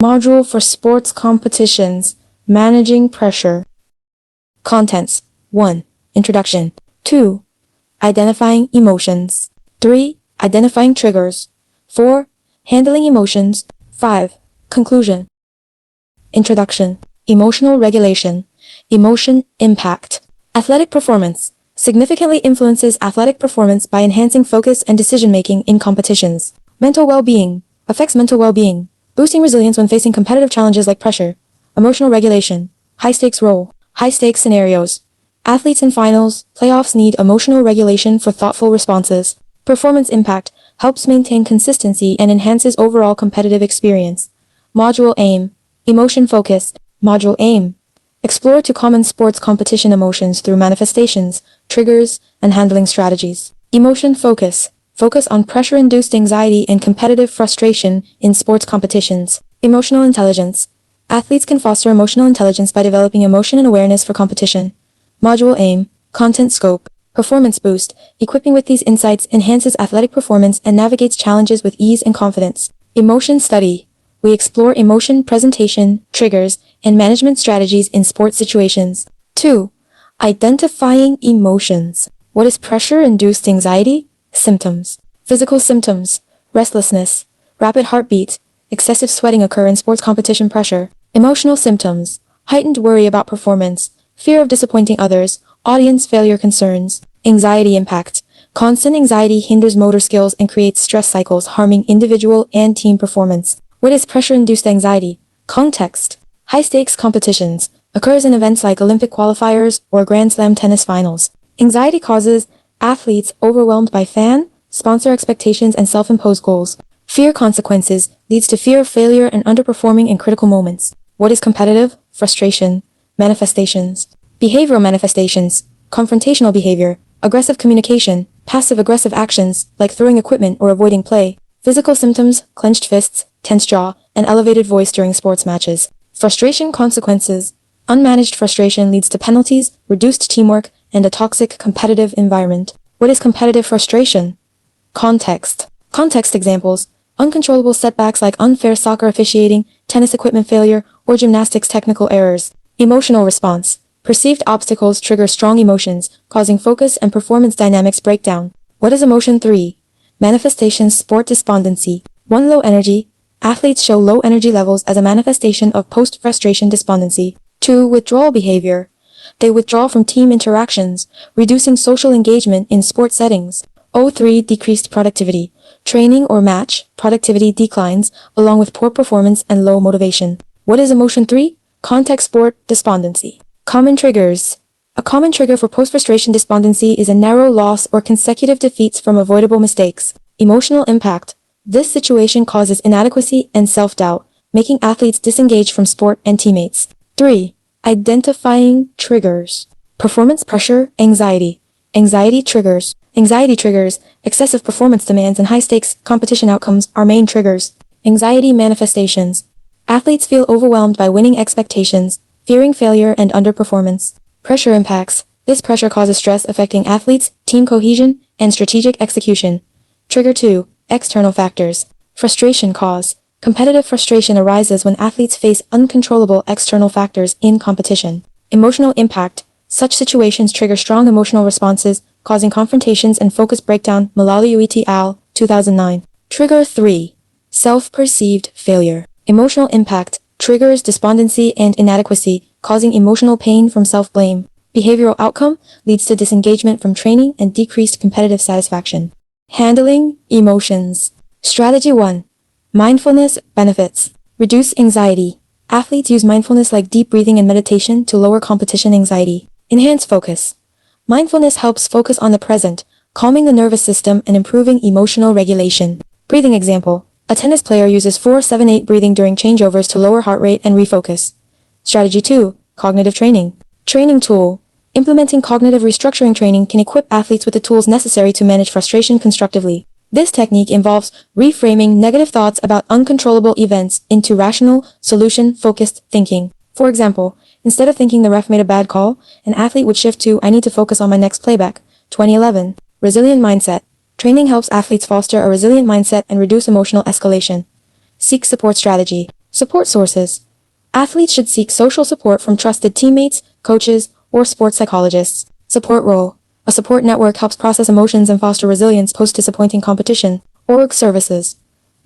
Module for sports competitions, managing pressure. Contents: 1. Introduction. 2. Identifying emotions. 3. Identifying triggers. 4. Handling emotions. 5. Conclusion. Introduction. Emotional regulation. Emotion impact. Athletic performance significantly influences athletic performance by enhancing focus and decision-making in competitions. Mental well-being affects mental well-being, boosting resilience when facing competitive challenges like pressure. Emotional regulation. High-stakes role. High-stakes scenarios. Athletes in finals, playoffs need emotional regulation for thoughtful responses. Performance impact helps maintain consistency and enhances overall competitive experience. Module aim. Emotion focus. Module aim. Explore two common sports competition emotions through manifestations, triggers, and handling strategies. Emotion focus. Focus on pressure-induced anxiety and competitive frustration in sports competitions. Emotional intelligence. Athletes can foster emotional intelligence by developing emotion and awareness for competition. Module aim. Content scope. Performance boost. Equipping with these insights enhances athletic performance and navigates challenges with ease and confidence. Emotion study. We explore emotion presentation, triggers, and management strategies in sports situations. 2. Identifying emotions. What is pressure-induced anxiety? Symptoms. Physical symptoms. Restlessness, rapid heartbeat, excessive sweating occur in sports competition pressure. Emotional symptoms. Heightened worry about performance, fear of disappointing others, audience failure concerns. Anxiety impact. Constant anxiety hinders motor skills and creates stress cycles, harming individual and team performance. What is pressure-induced anxiety? Context. High-stakes competitions occurs in events like Olympic qualifiers or Grand Slam tennis finals. Anxiety causes athletes overwhelmed by fan, sponsor expectations, and self-imposed goals. Fear consequences leads to fear of failure and underperforming in critical moments. What is competitive? Frustration. Manifestations. Behavioral manifestations. Confrontational behavior, aggressive communication, passive-aggressive actions like throwing equipment or avoiding play. Physical symptoms, clenched fists, tense jaw, and elevated voice during sports matches. Frustration consequences. Unmanaged frustration leads to penalties, reduced teamwork, and a toxic competitive environment. What is competitive frustration? Context. Context examples. Uncontrollable setbacks like unfair soccer officiating, tennis equipment failure, or gymnastics technical errors. Emotional response. Perceived obstacles trigger strong emotions, causing focus and performance dynamics breakdown. What is emotion 3? Manifestations sport despondency. 1. Low energy. Athletes show low energy levels as a manifestation of post-frustration despondency. 2. Withdrawal behavior. They withdraw from team interactions, reducing social engagement in sport settings. 3. Decreased productivity. Training or match, productivity declines, along with poor performance and low motivation. What is emotion 3? Context sport despondency. Common triggers. A common trigger for post-frustration despondency is a narrow loss or consecutive defeats from avoidable mistakes. Emotional impact. This situation causes inadequacy and self-doubt, making athletes disengage from sport and teammates. 3. Identifying triggers. Performance pressure, anxiety. Anxiety triggers. Anxiety triggers, excessive performance demands, and high-stakes competition outcomes are main triggers. Anxiety manifestations. Athletes feel overwhelmed by winning expectations, fearing failure and underperformance. Pressure impacts. This pressure causes stress affecting athletes, team cohesion, and strategic execution. Trigger 2. External factors. Frustration cause. Competitive frustration arises when athletes face uncontrollable external factors in competition. Emotional impact. Such situations trigger strong emotional responses, causing confrontations and focus breakdown. Malala et al., 2009. Trigger 3. Self-perceived failure. Emotional impact triggers despondency and inadequacy, causing emotional pain from self-blame. Behavioral outcome leads to disengagement from training and decreased competitive satisfaction. Handling emotions. Strategy 1. Mindfulness benefits. Reduce anxiety. Athletes use mindfulness like deep breathing and meditation to lower competition anxiety. Enhance focus. Mindfulness helps focus on the present, calming the nervous system and improving emotional regulation. Breathing example. A tennis player uses 4-7-8 breathing during changeovers to lower heart rate and refocus. Strategy 2. Cognitive training. Training tool. Implementing cognitive restructuring training can equip athletes with the tools necessary to manage frustration constructively. This technique involves reframing negative thoughts about uncontrollable events into rational, solution-focused thinking. For example, instead of thinking the ref made a bad call, an athlete would shift to, I need to focus on my next playback. 2011. Resilient mindset. Training helps athletes foster a resilient mindset and reduce emotional escalation. Seek support strategy. Support sources. Athletes should seek social support from trusted teammates, coaches, or sports psychologists. Support role. A support network helps process emotions and foster resilience post-disappointing competition. Org services.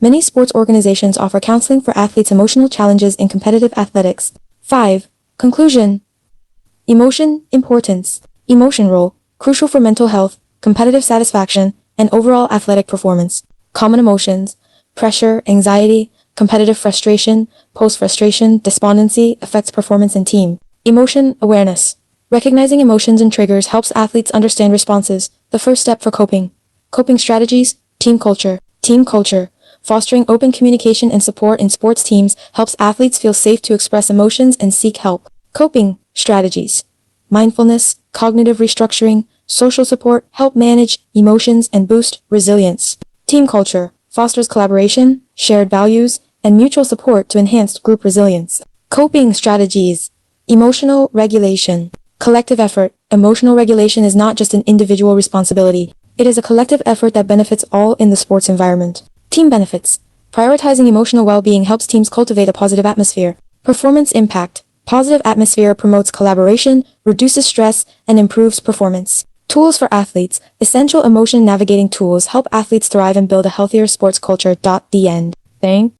Many sports organizations offer counseling for athletes' emotional challenges in competitive athletics. 5. Conclusion. Emotion, importance. Emotion role, crucial for mental health, competitive satisfaction, and overall athletic performance. Common emotions, pressure, anxiety, competitive frustration, post-frustration, despondency affects performance and team. Emotion awareness. Recognizing emotions and triggers helps athletes understand responses, the first step for coping. Coping strategies, team culture. Team culture. Fostering open communication and support in sports teams helps athletes feel safe to express emotions and seek help. Coping strategies. Mindfulness, cognitive restructuring, social support help manage emotions and boost resilience. Team culture fosters collaboration, shared values, and mutual support to enhance group resilience. Coping strategies. Emotional regulation. Collective effort. Emotional regulation is not just an individual responsibility. It is a collective effort that benefits all in the sports environment. Team benefits. Prioritizing emotional well-being helps teams cultivate a positive atmosphere. Performance impact. Positive atmosphere promotes collaboration, reduces stress, and improves performance. Tools for athletes. Essential emotion navigating tools help athletes thrive and build a healthier sports culture. The end. Thank